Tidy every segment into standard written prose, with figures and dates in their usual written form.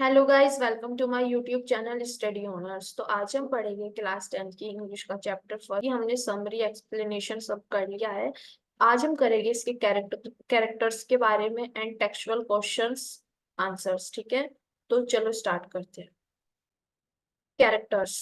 Hello guys, welcome to my YouTube channel study honours. तो आज हम पढ़ेंगे क्लास 10 की इंग्लिश का चैप्टर फर्स्ट। हमने समरी एक्सप्लेनेशन सब कर लिया है। आज हम करेंगे इसके कैरेक्टर्स के बारे में एंड टेक्सचुअल क्वेश्चंस आंसर्स। ठीक है, तो चलो स्टार्ट करते हैं। Characters.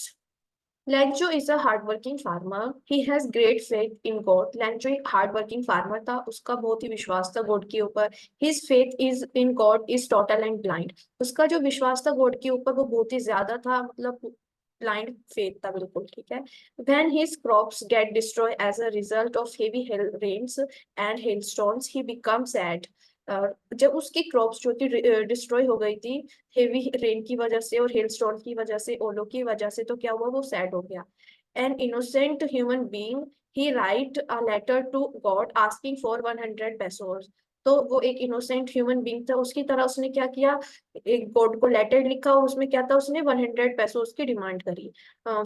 Lencho is a hard working farmer. He has great faith in God. Lencho एक हार्ड वर्किंग फार्मर था, उसका बहुत ही विश्वास था गॉड के ऊपर। His faith is in God is total and blind. उसका जो विश्वास था गॉड के ऊपर वो बहुत ही ज्यादा था, मतलब ब्लाइंड फेथ था बिल्कुल। ठीक है। When his crops get destroy as a result of heavy rains and hailstorms he become sad. जब उसकी क्रॉप्स जो थी डिस्ट्रॉय हो गई थी हेवी रेन की वजह से और हेलस्टॉर्म की वजह से, ओलो की वजह से, तो क्या हुआ, वो सैड हो गया। An innocent human being, he write a letter to God asking for 100 pesos। तो वो एक इनोसेंट ह्यूमन बीइंग था, उसकी तरह उसने क्या किया, एक गॉड को लेटर लिखा और उसमें क्या था, उसने 100 pesos की डिमांड करी।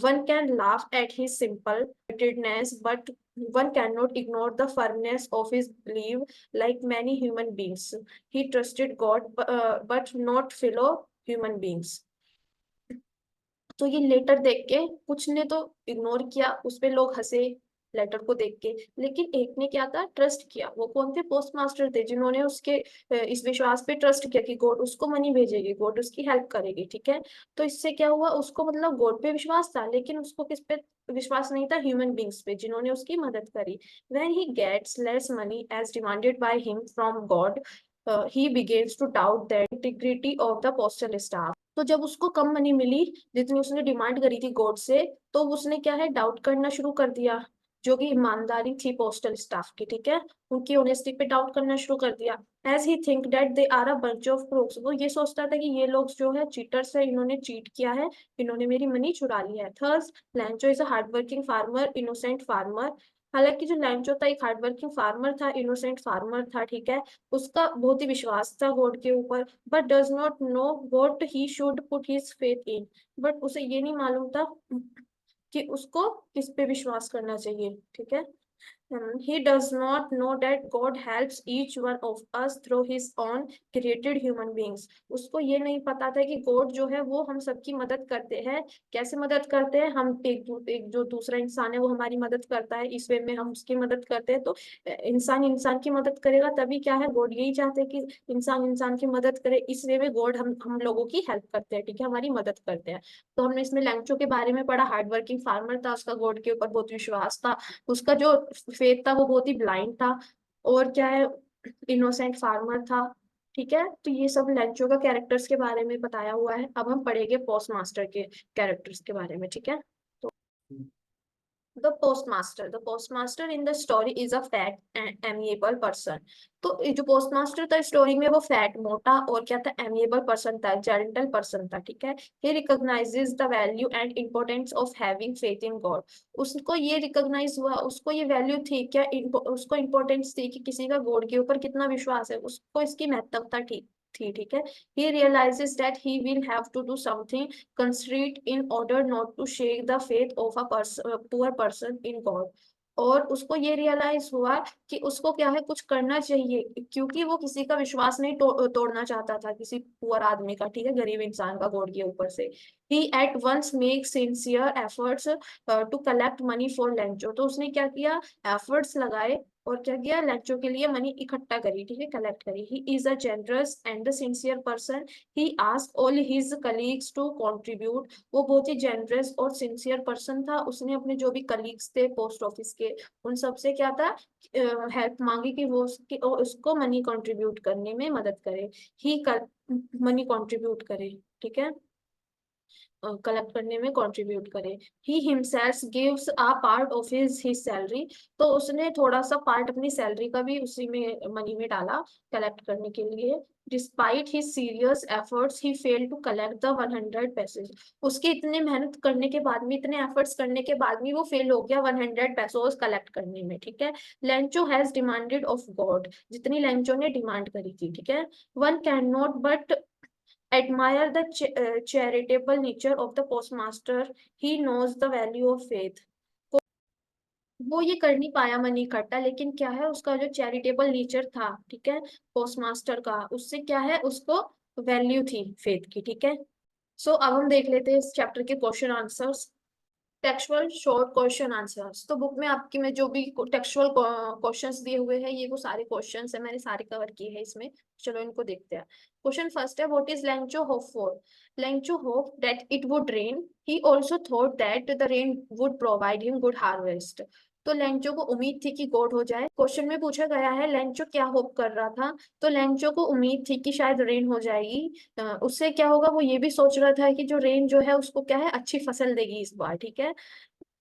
One can laugh at his simple heartedness but one cannot ignore the firmness of his belief. Like many human beings, he trusted God, but not fellow human beings. तो ये लेटर देख के कुछ ने तो ignore किया, उस पे लोग हंसे लेटर को देख के, लेकिन एक ने क्या था, ट्रस्ट किया। वो कौन थे? पोस्ट मास्टर थे, जिन्होंने उसके इस विश्वास पे ट्रस्ट किया कि गॉड उसको मनी भेजेगी, गॉड उसकी हेल्प करेगी। ठीक है। तो इससे क्या हुआ, उसको मतलब गॉड पे विश्वास था, लेकिन उसको किस पे विश्वास नहीं था? ह्यूमन बींग्स पे, जिन्होंने उसकी मदद करी। When he gets less money as demanded by him from God, he begins to doubt the integrity of the postal staff। तो जब उसको कम मनी मिली जितनी उसने डिमांड करी थी गॉड से, तो उसने क्या है, डाउट करना शुरू कर दिया जो कि ईमानदारी थी पोस्टल स्टाफ की। ठीक है। उनकी ऑनेस्टी पे डाउट करना शुरू कर दिया। As he think that they are a bunch of crooks. वो ये सोचता था कि ये लोग जो है चीटर्स है, इन्होंने चीट किया है, इन्होंने मेरी मनी चुरा ली है। There's Lencho is a hard working farmer, innocent farmer. हालांकि जो लैंचो था एक हार्ड वर्किंग फार्मर था, इनोसेंट फार्मर था। ठीक है। उसका बहुत ही विश्वास था गॉड के ऊपर, but does not know what he should put his faith in. But उसे ये नहीं मालूम था कि उसको किस पे विश्वास करना चाहिए। ठीक है। He does not know that God helps each one of us through his own created human beings। उसको ये नहीं पता था कि गॉड जो है वो हम सबकी मदद करते हैं। कैसे मदद करते हैं? हम एक जो दूसरा इंसान है वो हमारी मदद करता है, इस वे में हम उसकी मदद करते हैं। तो इंसान इंसान की मदद करेगा तभी क्या है, गॉड यही चाहते हैं कि इंसान इंसान की मदद करे, इस वे में गॉड हम लोगों की हेल्प करते हैं। ठीक है, हमारी मदद करते हैं। तो हमने इसमें लैंचो के बारे में पढ़ा। हार्ड वर्किंग फार्मर था, उसका गॉड के ऊपर बहुत विश्वास था, उसका जो फेथ था वो बहुत ही ब्लाइंड था। और क्या है, इनोसेंट फार्मर था। ठीक है। तो ये सब लेंचो का कैरेक्टर्स के बारे में बताया हुआ है। अब हम पढ़ेंगे पोस्ट मास्टर के कैरेक्टर्स के बारे में। ठीक है। तो the postmaster in the story is a fat and amiable person। तो ये जो पोस्ट मास्टर था स्टोरी में, वो फैट, मोटा और क्या था, एमिएबल पर्सन था, जेंटल पर्सन था। ठीक है। he recognizes the value and importance of having faith in God। उसको ये रिकॉग्नाइज हुआ, उसको ये वैल्यू थी क्या, उसको इम्पोर्टेंस थी कि किसी का गॉड के ऊपर कितना विश्वास है, उसको इसकी महत्वता ठीक थी। ठीक है। he realizes that he will have to do something constraint in order not to shake the faith of a poor person in God। और उसको ये रियलाइज हुआ कि उसको क्या है, कुछ करना चाहिए, क्योंकि वो किसी का विश्वास नहीं तोड़ना चाहता था, किसी पुअर आदमी का। ठीक है, गरीब इंसान का गॉड के ऊपर से। he at once makes sincere efforts to collect money for Lencho. तो उसने क्या किया, एफर्ट्स लगाए और क्या किया, लेंचो के लिए मनी इकट्ठा करी। ठीक है, कलेक्ट करी। he is a generous and a sincere person। he asked all his colleagues to contribute। वो बहुत ही जेनरस और सिंसियर पर्सन था, उसने अपने जो भी कलीग्स थे पोस्ट ऑफिस के, उन सब से क्या था, हेल्प मांगी कि वो उसको मनी कंट्रीब्यूट करने में मदद करे, ही मनी कंट्रीब्यूट करे। ठीक है, कलेक्ट करने में कंट्रीब्यूट करे। He himself gives a part of his salary. तो उसने थोड़ा सा पार्ट अपनी सैलरी का भी उसी में मनी में डाला कलेक्ट करने के लिए। Despite his serious efforts he fail to collect the 100 pesos। उसके इतने मेहनत करने के बाद में, इतने एफर्ट्स करने के बाद में वो फेल हो गया 100 pesos कलेक्ट करने में। ठीक है। Lencho has demanded of God, जितनी लेंचो ने डिमांड करी थी। ठीक है। One can not but admire the charitable nature of the postmaster। He knows the value of faith। वो ये कर नहीं पाया मनी इकट्ठा, लेकिन क्या है, उसका जो चैरिटेबल नेचर था, ठीक है, पोस्टमास्टर का, उससे क्या है, उसको वैल्यू थी फेथ की, ठीक है। सो अब हम देख लेते हैं इस चैप्टर के question answers. Textual short question answers, तो बुक में आपकी में जो भी टेक्सचुअल क्वेश्चंस दिए हुए हैं ये वो सारे क्वेश्चंस है, मैंने सारे कवर किए हैं इसमें। चलो इनको देखते हैं। क्वेश्चन फर्स्ट है, what is Lencho hope for? Lencho hope that it would rain, he also thought that the rain would provide him good harvest. तो लेंचो को उम्मीद थी कि गॉड हो जाए। क्वेश्चन में पूछा गया है लेंचो क्या होप कर रहा था, तो लेंचो को उम्मीद थी कि शायद रेन हो जाएगी। उससे क्या होगा, वो ये भी सोच रहा था कि जो रेन जो है उसको क्या है, अच्छी फसल देगी इस बार, ठीक है।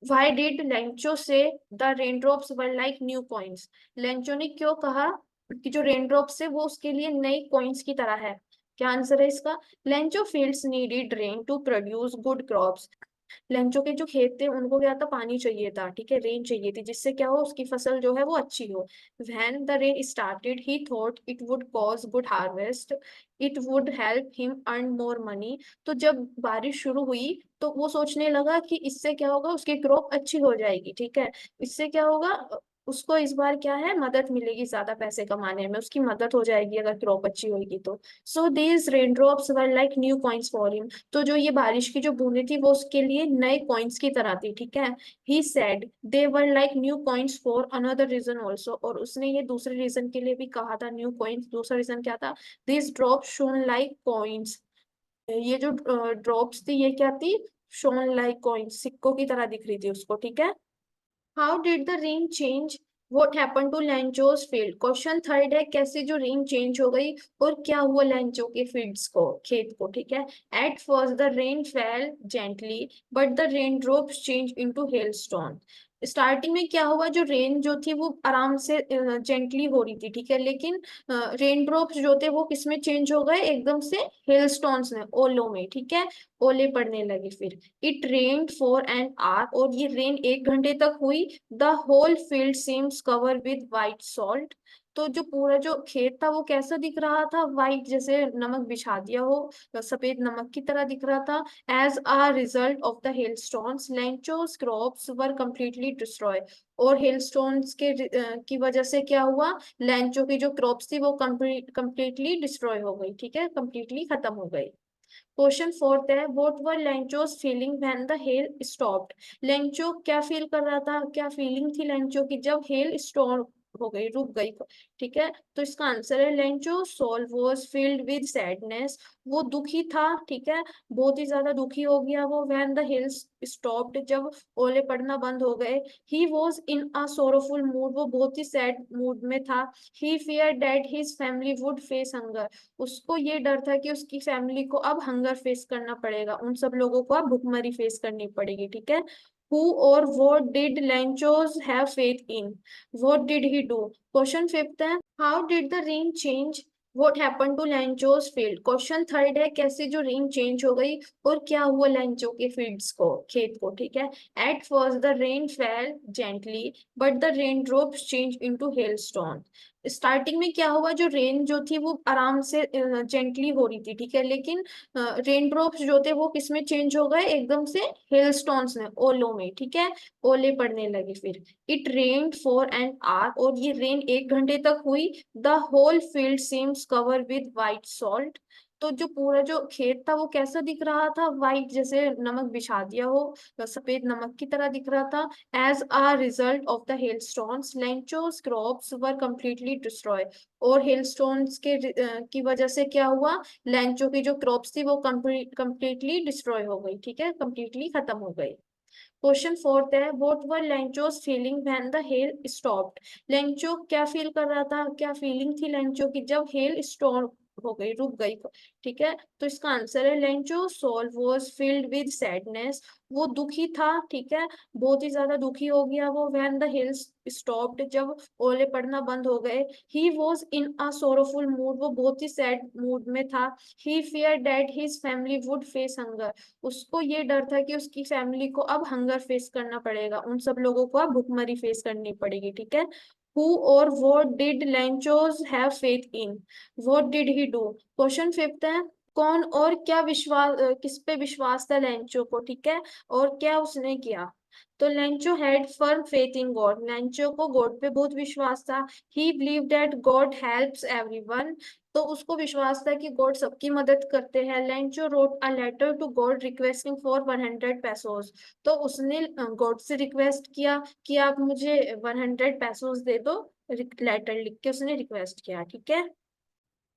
Why did Lencho say the raindrops were like new coins? Lencho ने क्यों कहा कि जो रेनड्रॉप्स है वो उसके लिए नई कॉइन्स की तरह है? क्या आंसर है इसका? Lencho fields needed rain to produce good crops. Lencho के जो खेत थे उनको क्या था, पानी चाहिए था, ठीक है, रेन चाहिए थी, जिससे क्या हो, उसकी फसल जो है वो अच्छी हो। When the rain started, he thought it would cause good harvest. It would help him earn more money. तो जब बारिश शुरू हुई तो वो सोचने लगा कि इससे क्या होगा, उसकी क्रॉप अच्छी हो जाएगी, ठीक है। इससे क्या होगा, उसको इस बार क्या है, मदद मिलेगी, ज्यादा पैसे कमाने में उसकी मदद हो जाएगी अगर क्रॉप अच्छी होगी तो। So these raindrops were like new coins for him. तो जो ये बारिश की जो बूंदें थी वो उसके लिए नए कॉइन्स की तरह थी, ठीक है। He said they were like new coins for another reason also, और उसने ये दूसरे रीजन के लिए भी कहा था न्यू कॉइन्स। दूसरा रीजन क्या था? This drop shown like coins. ये जो ड्रॉप्स थी ये क्या थी? शोन लाइक कॉइन्स, सिक्कों की तरह दिख रही थी उसको, ठीक है। How did the rain change, what happen to Lencho's field? Question third है, कैसे जो रेन चेंज हो गई और क्या हुआ लेंचो के फील्ड्स को, खेत को, ठीक है। At first the rain fail gently but the rain drops change into hailstone. Starting में क्या हुआ, जो रेन जो थी वो आराम से जेंटली हो रही थी, ठीक है, लेकिन रेन ड्रॉप्स जो थे वो किसमें चेंज हो गए एकदम से? हेलस्टोन्स में, ओलो में, ठीक है। ओले पड़ने लगे फिर। It rained for an hour, और ये रेन 1 घंटे तक हुई। The whole field seems cover with white salt. तो जो पूरा जो खेत था वो कैसा दिख रहा था? वाइट, जैसे नमक बिछा दिया हो, सफेद नमक की तरह दिख रहा था। As a result of the hailstones, Lencho's crops were completely destroy। और हेलस्टोन्स के की वजह से क्या हुआ, लेंचो की जो क्रॉप्स थी वो कंप्लीटली डिस्ट्रॉय हो गई, ठीक है, कंप्लीटली खत्म हो गई। क्वेश्चन फोर्थ है, what were Lencho's feeling when the hail stopped? Lencho क्या फील कर रहा था, क्या फीलिंग थी लेंचो की जब हेल स्टॉप हो गई, रुक गई, ठीक है। तो इसका आंसर है Lencho soul was filled with sadness. वो दुखी था, ठीक है, बहुत ही ज्यादा दुखी हो गया वो। व्हेन द हिल्स स्टॉप्ड, जब ओले पड़ना बंद हो गए। He was in a sorrowful mood, वो बहुत ही सैड मूड में था। He fear that his family would face hunger, उसको ये डर था कि उसकी फैमिली को अब हंगर फेस करना पड़ेगा, उन सब लोगों को अब भुखमरी फेस करनी पड़ेगी, ठीक है। हु और what did Lanchos have faith in? What did he do? Question fifth है, how did the rain change, what happen to Lencho's field? Question third है, कैसे जो रेन चेंज हो गई और क्या हुआ लेंचो के फील्ड्स को, खेत को, ठीक है। At first the rain fail gently but the rain drops change into hailstone. Starting में क्या हुआ, जो रेन जो थी वो आराम से जेंटली हो रही थी, ठीक है, लेकिन रेन ड्रॉप्स जो थे वो किसमें चेंज हो गए एकदम से? हेलस्टोन्स में, ओलो में, ठीक है। ओले पड़ने लगे फिर। It rained for an hour, और ये रेन 1 घंटे तक हुई। The whole field seems cover with white salt. तो जो पूरा जो खेत था वो कैसा दिख रहा था? वाइट, जैसे नमक बिछा दिया हो, सफेद नमक की तरह दिख रहा था। As a result of the hailstones, Lencho's crops were completely destroyed। और हेलस्टोन्स के की वजह से क्या हुआ, लेंचो की जो क्रॉप्स थी वो कंप्लीटली डिस्ट्रॉय हो गई, ठीक है, कंप्लीटली खत्म हो गई। क्वेश्चन फोर्थ है, what were Lencho's feeling when the hail stopped? Lencho क्या फील कर रहा था, क्या फीलिंग थी लेंचो की जब हेल स्टॉप हो गई, रुक गई, ठीक है। तो इसका आंसर है Lencho soul was filled with sadness. वो दुखी था, ठीक है, बहुत ही ज्यादा दुखी हो गया वो। व्हेन द हिल्स स्टॉप्ड, जब ओले पड़ना बंद हो गए। He was in a sorrowful mood, वो बहुत ही सैड मूड में था। He fear that his family would face hunger, उसको ये डर था कि उसकी फैमिली को अब हंगर फेस करना पड़ेगा, उन सब लोगों को अब भुखमरी फेस करनी पड़ेगी, ठीक है। हु और what did Lanchos have faith in? What did he do? Question fifth है, कौन और क्या विश्वास, किस पे विश्वास था लेंचो को, ठीक है, और क्या उसने किया? तो Lencho had firm faith in God, Lencho को गॉड पे बहुत विश्वास था। ही believe that God helps everyone. तो उसको विश्वास था कि गॉड सबकी मदद करते हैं। Lencho wrote a letter to God requesting for 100 pesos. तो उसने गॉड से रिक्वेस्ट किया कि आप मुझे 100 पेसोस दे दो। लेटर लिख के उसने रिक्वेस्ट किया, ठीक है।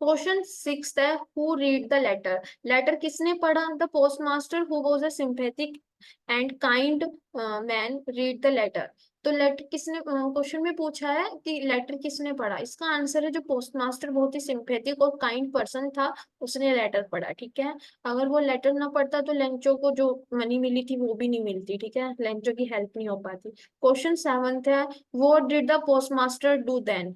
क्वेश्चन 6 है, who read the letter. Letter किसने पढ़ा? The post master who was a sympathetic and kind man read the letter. तो लेटर किसने, क्वेश्चन में पूछा है कि लेटर किसने पढ़ा। इसका आंसर है जो पोस्ट मास्टर बहुत ही सिंपैथिक और काइंड पर्सन था, उसने लेटर पढ़ा, ठीक है। अगर वो लेटर ना पढ़ता तो लेंचो को जो मनी मिली थी वो भी नहीं मिलती, ठीक है, लेंचो की हेल्प नहीं हो पाती। क्वेश्चन 7 है, what did the post master do then.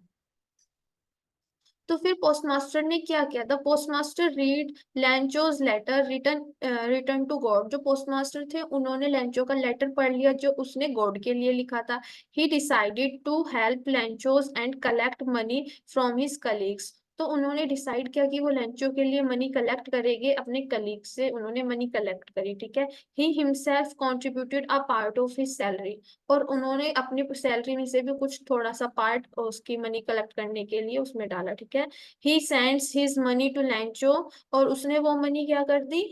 तो फिर पोस्टमास्टर ने क्या किया? The postmaster read Lencho's letter return return to God. जो पोस्टमास्टर थे उन्होंने लैंचो का लेटर पढ़ लिया जो उसने गॉड के लिए लिखा था। He decided to help Lencho's and collect money from his colleagues. तो उन्होंने डिसाइड किया कि वो लैंचो के लिए मनी कलेक्ट करेंगे अपने कलीग से। उन्होंने मनी कलेक्ट करी, ठीक है। He himself contributed a part of his salary. और उन्होंने अपनी सैलरी में से भी कुछ थोड़ा सा पार्ट उसकी मनी कलेक्ट करने के लिए उसमें डाला, ठीक है। He sends his money to Lencho. और उसने वो मनी क्या कर दी?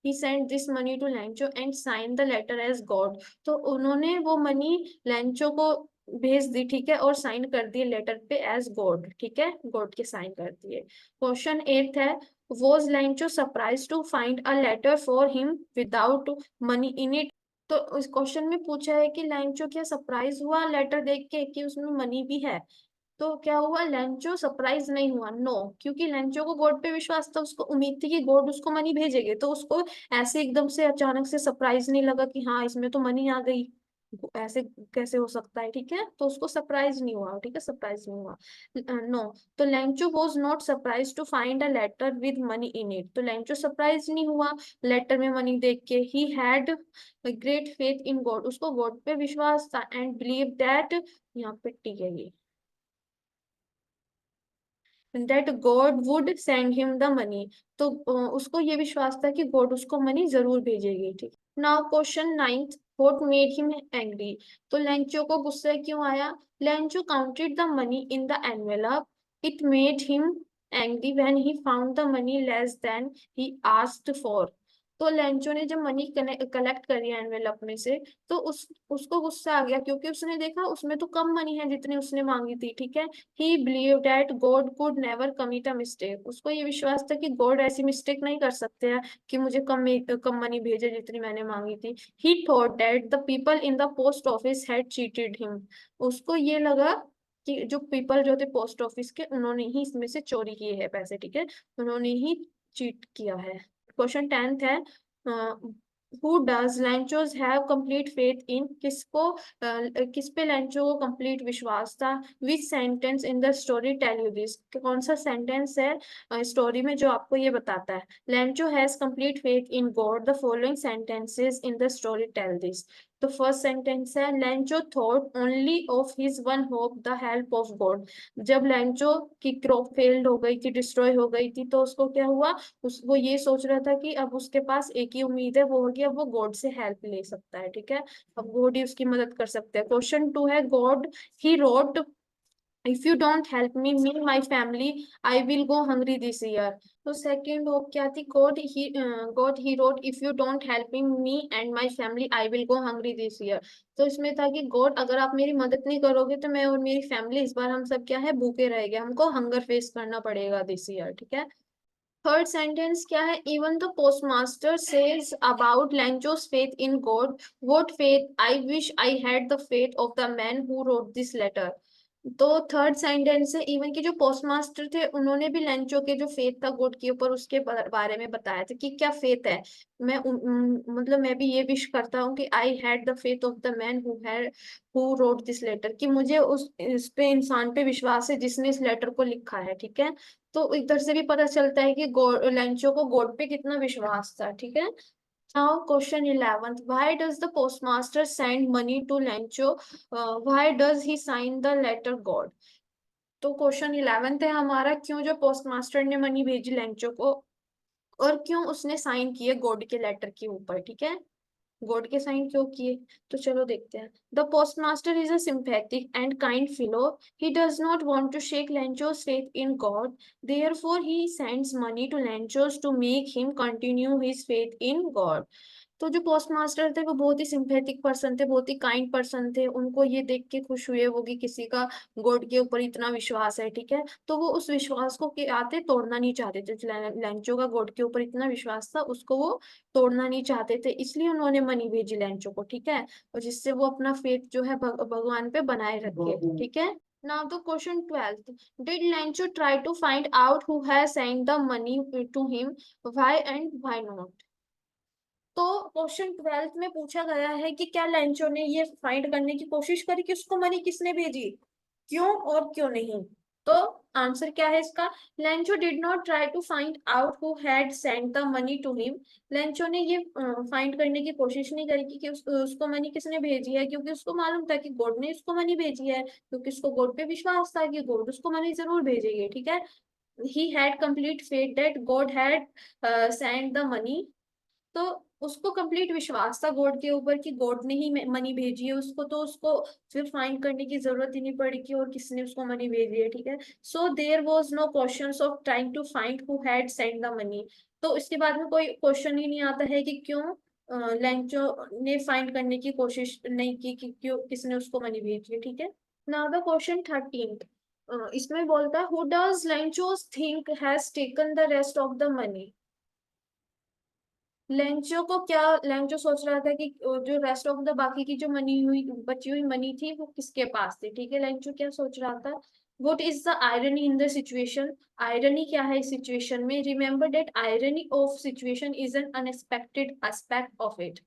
he sent this money to Lencho and sign the letter as God. तो उन्होंने वो मनी लैंचो को भेज दी, ठीक है, और साइन कर दिए लेटर पे एज गॉड, ठीक है, गॉड के साइन कर दिए। क्वेश्चन 8 है, was Lencho surprise to find a letter for him without money in it. तो इस क्वेश्चन में पूछा है कि लैंचो क्या सरप्राइज हुआ लेटर देख के कि उसमें मनी भी है? तो क्या हुआ? लेंचो सरप्राइज नहीं हुआ, नो। क्योंकि लेंचो को गॉड पे विश्वास था, उसको उम्मीद थी कि गॉड उसको मनी भेजेंगे, तो उसको ऐसे एकदम से अचानक से सरप्राइज नहीं लगा कि हाँ इसमें तो मनी आ गई, ऐसे कैसे हो सकता है, ठीक है। तो उसको सरप्राइज नहीं हुआ, ठीक है, सरप्राइज नहीं हुआ, नो। तो Lencho was not surprise to find a letter with money in it. तो लेंचो सरप्राइज नहीं हुआ लेटर में मनी देख के। He had great faith in God. उसको गॉड पे विश्वास था एंड बिलीव दैट, यहाँ पे टी है ये, that God would send him the money। तो उसको ये विश्वास था कि गॉड उसको मनी जरूर भेजेगी, ठीक। Now question 9, what made him angry। तो लेंचो को गुस्सा क्यों आया? Lencho counted the money in the envelope। it made him angry when he found the money less than he asked for। तो लेंचो ने जब मनी कलेक्ट करी envelope में से, तो उसको गुस्सा आ गया क्योंकि उसने देखा उसमें तो कम मनी है जितनी उसने मांगी थी, ठीक है। he believed that God could never commit a mistake। उसको ये विश्वास था कि गॉड ऐसी मिस्टेक नहीं कर सकते हैं कि मुझे कम मनी भेजे जितनी मैंने मांगी थी। he thought that the people in the post office had cheated him। उसको ये लगा कि जो पीपल जो थे पोस्ट ऑफिस के उन्होंने ही इसमें से चोरी किए हैं पैसे, ठीक है, उन्होंने ही चीट किया है। क्वेश्चन 10 है, who does Lencho's have complete faith in. किस पे लैंचो को कंप्लीट विश्वास था? Which sentence in the story tell you this. कौन सा सेंटेंस है स्टोरी में जो आपको ये बताता है Lencho has complete faith in God. The following sentences in the story tell this. तो फर्स्ट सेंटेंस है, Lencho thought only of his one hope the help of God. जब लैंचो की क्रॉप फेल्ड हो गई थी, डिस्ट्रॉय हो गई थी, तो उसको क्या हुआ? वो ये सोच रहा था कि अब उसके पास एक ही उम्मीद है, वो होगी अब वो गॉड से हेल्प ले सकता है, ठीक है, अब गॉड ही उसकी मदद कर सकते हैं। क्वेश्चन 2 है, God he wrote if you don't help me my family I will go hungry this year. तो सेकेंड होप क्या थी? God he wrote if you don't help me and my family I will go hungry this year. तो इसमें था कि God अगर आप मेरी मदद नहीं करोगे तो मैं और मेरी फैमिली इस बार हम सब क्या है, भूखे रहेंगे, हमको हंगर फेस करना पड़ेगा दिस ईयर, ठीक है। थर्ड सेंटेंस क्या है? Even the postmaster says about Lencho's faith in God what faith I wish I had the faith of the man who wrote this letter. तो थर्ड सेंटेंस है, even के जो postmaster थे उन्होंने भी लेंचो के जो फेथ था गॉड के ऊपर उसके बारे में बताया था कि क्या फेथ है। मतलब मैं भी ये विश करता हूँ कि I had the faith of the man who wrote this letter, कि मुझे उस इस पे इंसान पे विश्वास है जिसने इस लेटर को लिखा है, ठीक है। तो इधर से भी पता चलता है कि गॉड लेंचो को गॉड पे कितना विश्वास था, ठीक है। Now question 11, why does the postmaster send money to Lencho? Why does he sign the letter God? तो क्वेश्चन 11 है हमारा, क्यों जो पोस्टमास्टर ने मनी भेजी लेंचो को और क्यों उसने साइन किए गॉड के लेटर के ऊपर, ठीक है। गॉड के साइन क्यों किए, तो चलो देखते हैं। The post master is a sympathetic and kind fellow, he does not want to shake Lencho's faith in God, therefore he sends money to Lencho's to make him continue his faith in God. तो जो post master थे वो बहुत ही sympathetic person थे, बहुत ही kind person थे, उनको ये देख के खुश हुए वो कि किसी का गॉड के ऊपर इतना विश्वास है, ठीक है। तो वो उस विश्वास को के आते तोड़ना नहीं चाहते थे, जो लेंचो का गॉड के ऊपर इतना विश्वास था उसको वो तोड़ना नहीं चाहते थे, इसलिए उन्होंने मनी भेजी लेंचो को, ठीक है। और जिससे वो अपना फेथ जो है भगवान पे बनाए रखे, ठीक है। Now the question 12th. Did Lencho try to find out who has sent the money to him? Why and why not? तो क्वेश्चन 12th में पूछा गया है कि क्या लेंचो ने ये फाइंड करने की कोशिश करी कि उसको मनी किसने भेजी, क्यों और क्यों नहीं। तो आंसर क्या है इसका, Lencho did not try to find out who had sent the money to him. Lencho ने ये फाइंड करने की कोशिश नहीं करी कि उसको मनी किसने भेजी है, क्योंकि उसको मालूम था कि गॉड ने उसको मनी भेजी है, क्योंकि उसको गॉड पे विश्वास था कि गॉड उसको मनी जरूर भेजेगी, ठीक है। He had complete faith that God had sent the money. तो उसको कंप्लीट विश्वास था गॉड के ऊपर कि गॉड ने ही मनी भेजी है उसको, तो उसको फिर फाइंड करने की जरूरत ही नहीं पड़ी कि और किसने उसको मनी भेजी है, ठीक है। So there was no question of trying to find who had send the money. तो इसके बाद में कोई क्वेश्चन ही नहीं आता है कि क्यों लेंचो ने फाइंड करने की कोशिश नहीं की कि क्यों किसने उसको मनी भेजी है, ठीक है। नाउ द क्वेश्चन 13, इसमें बोलता है who does Lencho's think has taken the rest of the money. Lencho को क्या, लेंचो सोच रहा था कि जो रेस्ट ऑफ द बाकी की जो मनी हुई बची हुई मनी थी वो किसके पास थी, ठीक है। लेंचो क्या सोच रहा था, what is the irony in the situation, irony क्या है इस सिचुएशन में। Remember that irony of situation is an unexpected aspect of it.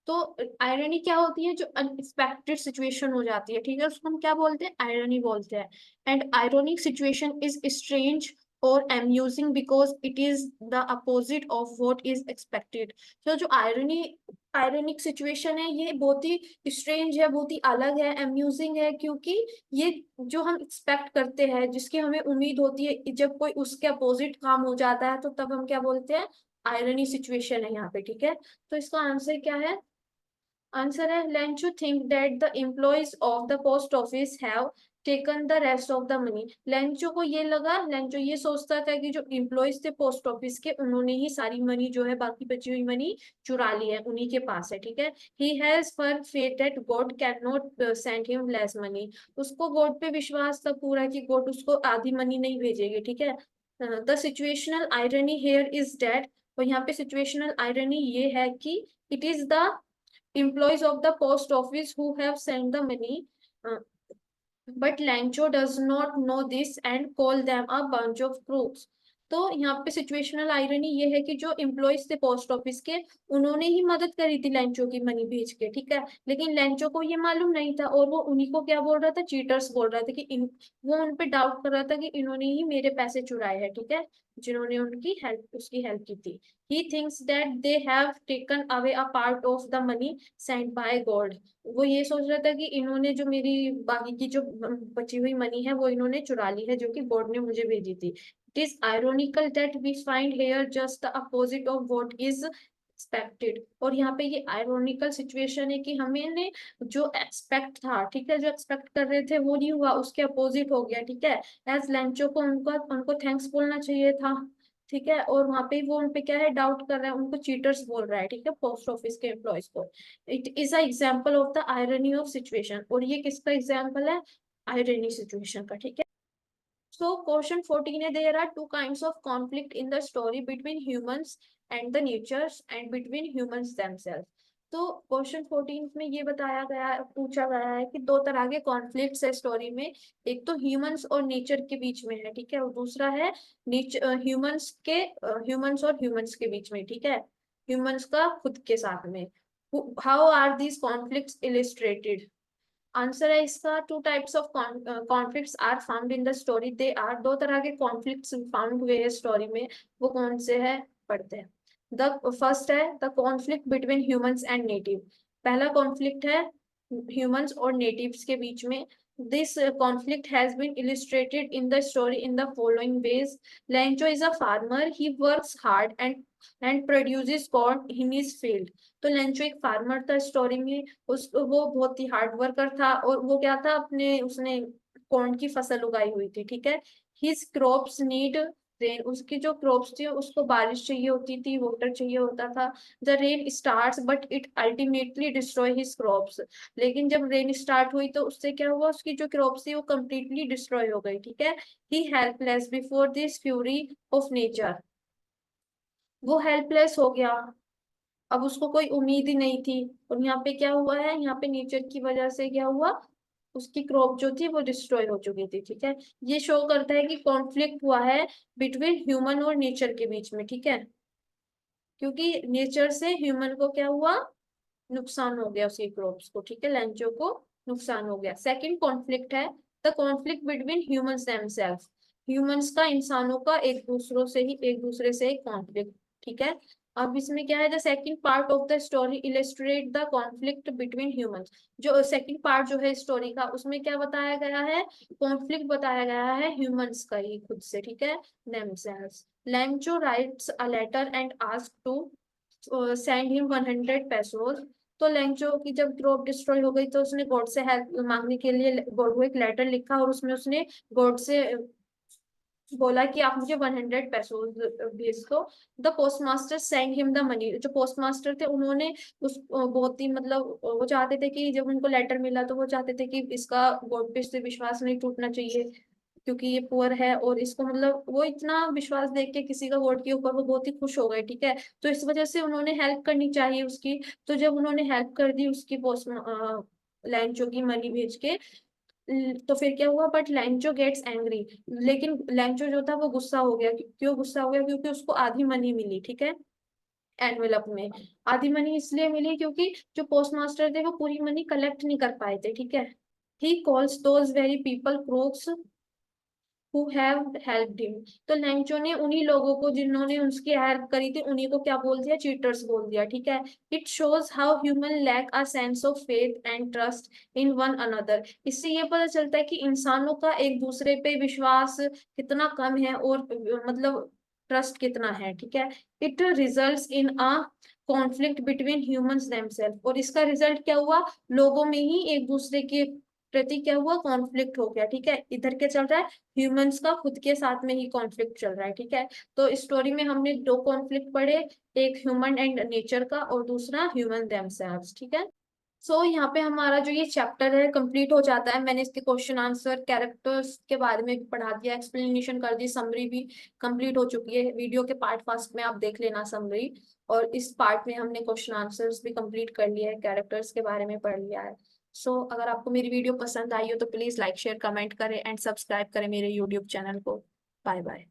तो आयरनी क्या होती है, जो अनएक्सपेक्टेड सिचुएशन हो जाती है, ठीक है, उसको हम क्या बोलते हैं, आयरनी बोलते हैं। And ironic situation is strange और amusing because it is the opposite of what is expected। तो जो आयरनिक सिचुएशन है ये बहुत ही स्ट्रेंज है, बहुत ही अलग है, अम्यूजिंग है, क्योंकि ये जो हम एक्सपेक्ट करते हैं, जिसकी हमें उम्मीद होती है, जब कोई उसके अपोजिट काम हो जाता है तो तब हम क्या बोलते हैं, आयरनी सिचुएशन है यहाँ पे, ठीक है। तो इसका आंसर क्या है, आंसर है Lencho think that the employees of the post office have taken the rest of the money. Lencho को ये लगा, लेंचो ये सोचता था कि जो एम्प्लॉयज थे पोस्ट ऑफिस के उन्होंने ही सारी मनी जो है बाकी बची हुई मनी चुरा ली है, उन्हीं के पास है, ठीक है। He has firm faith that God can not send him less money. उसको गॉड पे विश्वास था पूरा कि गॉड उसको आधी मनी नहीं भेजेगी, ठीक है। The situational irony here is that, और यहाँ पे सिचुएशनल आयरनी ये है कि it is the employees of the post office who have sent the money, uh, but Lancho does not know this and call them a bunch of crooks। तो यहाँ पे situational irony ये है कि जो एम्प्लॉयज थे पोस्ट ऑफिस के उन्होंने ही मदद करी थी लेंचो की मनी भेज के, ठीक है। लेकिन लेंचो को ये मालूम नहीं था और वो उन्हीं को क्या बोल रहा था, चीटर्स बोल रहा था कि वो उन पे डाउट कर रहा था कि इन्होंने ही मेरे पैसे चुराए हैं, ठीक है, जिन्होंने उनकी हेल्प उसकी हेल्प की थी। He thinks that they have taken away a part of the money sent by God. वो ये सोच रहा था कि इन्होंने जो मेरी बाकी की जो बची हुई मनी है वो इन्होंने चुरा ली है, जो कि गॉड ने मुझे भेजी थी। It is ironical that we find here just the opposite of what is expected. और यहाँ पे ये आयरोनिकल सिचुएशन है कि हमें ने जो एक्सपेक्ट था, ठीक है, जो एक्सपेक्ट कर रहे थे वो नहीं हुआ, उसके अपोजिट हो गया, ठीक है। एज लेंचो को उनको उनको थैंक्स बोलना चाहिए था, ठीक है, और वहां पे वो उनपे क्या है डाउट कर रहा है, उनको चीटर्स बोल रहा है, ठीक है, पोस्ट ऑफिस के एम्प्लॉयज को। It is a example of the irony of situation, और ये किसका एग्जाम्पल है, आयरनी सिचुएशन का, ठीक है। So question 14 है, there are two kinds of conflict in the story between humans and the natures and between humans themselves। तो question 14 में ये बताया गया, पूछा गया है कि दो तरह के कॉन्फ्लिक्ट्स है स्टोरी में। एक तो ह्यूमंस और नेचर के बीच में है, ठीक है, और दूसरा है ह्यूमंस और ह्यूमंस के बीच में, ठीक है, ह्यूमंस का खुद के साथ में। How are these conflicts illustrated. Answer है इसका, two types of conflicts are found in the story. They are, दो तरह के कॉन्फ्लिक्ट्स फाउंड हुए हैं स्टोरी में, वो कौन से है पढ़ते हैं। द फर्स्ट है the conflict between humans and native. पहला कॉन्फ्लिक्ट है ह्यूमंस और नेटिव्स के बीच में। This conflict has been illustrated in the story in the following ways. Lencho is a farmer. He works hard and and produces corn in his field. तो Lencho एक farmer था story में, वो बहुत ही hard worker था, और वो क्या था, अपने उसने कॉर्न की फसल उगाई हुई थी, ठीक है। हिज क्रॉप्स नीड रेन, उसकी जो क्रॉप्स थी उसको बारिश चाहिए होती थी, वाटर चाहिए होता था। The rain starts but it ultimately destroy his crops. लेकिन जब रेन स्टार्ट हुई तो उससे क्या हुआ, उसकी जो क्रॉप्स थी वो कंप्लीटली डिस्ट्रॉय हो गई, ठीक है। He helpless before this fury of nature, वो हेल्पलेस हो गया, अब उसको कोई उम्मीद ही नहीं थी। और यहाँ पे क्या हुआ है, यहाँ पे नेचर की वजह से क्या हुआ, उसकी क्रॉप जो थी वो डिस्ट्रॉय हो चुकी थी, ठीक है। ये शो करता है कि कॉन्फ्लिक्ट हुआ है बिटवीन ह्यूमन और नेचर के बीच में, ठीक है, क्योंकि नेचर से ह्यूमन को क्या हुआ, नुकसान हो गया उसकी क्रॉप्स को, ठीक है, लेंचो को नुकसान हो गया। सेकंड कॉन्फ्लिक्ट है the conflict between humans themselves, humans का, इंसानों का एक दूसरे से कॉन्फ्लिक्ट, ठीक है। अब इसमें क्या है, the second part of the story illustrate the conflict between humans. जो सेकंड पार्ट जो है स्टोरी का, उसमें क्या बताया गया है, कॉन्फ्लिक्ट बताया गया है ह्यूमंस का ही खुद से, ठीक है, themselves. Lencho writes a letter and ask to send him 100 pesos। तो लेंचो की जब क्रॉप डिस्ट्रॉय हो गई तो उसने गॉड से हेल्प मांगने के लिए गॉड को एक लेटर लिखा, और उसमें उसने गॉड से बोला कि आप मुझे 100 pesos भेज दो। The postmaster send him the money, जो पोस्टमास्टर थे उन्होंने उस बहुत ही मतलब वो चाहते थे कि जब उनको लेटर मिला तो वो चाहते थे कि इसका गॉड पे से विश्वास नहीं टूटना चाहिए, क्योंकि ये पुअर है, और इसको मतलब वो इतना विश्वास देख के किसी का गॉड के ऊपर वो बहुत ही खुश हो गए, ठीक है। तो इस वजह से उन्होंने हेल्प करनी चाहिए उसकी। तो जब उन्होंने हेल्प कर दी उसकी पोस्ट लैंचो की मनी भेज के, तो फिर क्या हुआ, बट लैंचो गेट्स एंग्री। लेकिन लैंचो जो था वो गुस्सा हो गया, क्यों गुस्सा हो गया, क्योंकि उसको आधी मनी मिली, ठीक है, एनवेलप में। आधी मनी इसलिए मिली क्योंकि जो पोस्ट मास्टर थे वो पूरी मनी कलेक्ट नहीं कर पाए थे, ठीक है। He calls those very people crooks who have helped him। तो लेंचो ने उन्हीं लोगों को जिन्होंने उसकी हेल्प करी थी उन्हीं को क्या बोल दिया, चीटर्स बोल दिया, ठीक है। It shows how human lack a sense of faith and trust in one another. इससे ये पता चलता है कि इंसानों का एक दूसरे पे विश्वास कितना कम है, और मतलब ट्रस्ट कितना है, ठीक है। It results in a conflict between humans themself, और इसका रिजल्ट क्या हुआ, लोगों में ही एक दूसरे के प्रति क्या हुआ, कॉन्फ्लिक्ट हो गया, ठीक है। इधर क्या चल रहा है, ह्यूमंस का खुद के साथ में ही कॉन्फ्लिक्ट चल रहा है, ठीक है। तो इस स्टोरी में हमने दो कॉन्फ्लिक्ट पढ़े, एक ह्यूमन एंड नेचर का और दूसरा ह्यूमन देमसेल्व्स, ठीक है। यहाँ पे हमारा जो ये चैप्टर है कंप्लीट हो जाता है। मैंने इसके क्वेश्चन आंसर कैरेक्टर्स के बारे में भी पढ़ा दिया, एक्सप्लेनेशन कर दी, समरी भी कंप्लीट हो चुकी है। वीडियो के पार्ट फर्स्ट में आप देख लेना समरी, और इस पार्ट में हमने क्वेश्चन आंसर्स भी कंप्लीट कर लिया है, कैरेक्टर्स के बारे में पढ़ लिया है। अगर आपको मेरी वीडियो पसंद आई हो तो प्लीज लाइक शेयर कमेंट करें एंड सब्सक्राइब करें मेरे यूट्यूब चैनल को। Bye bye.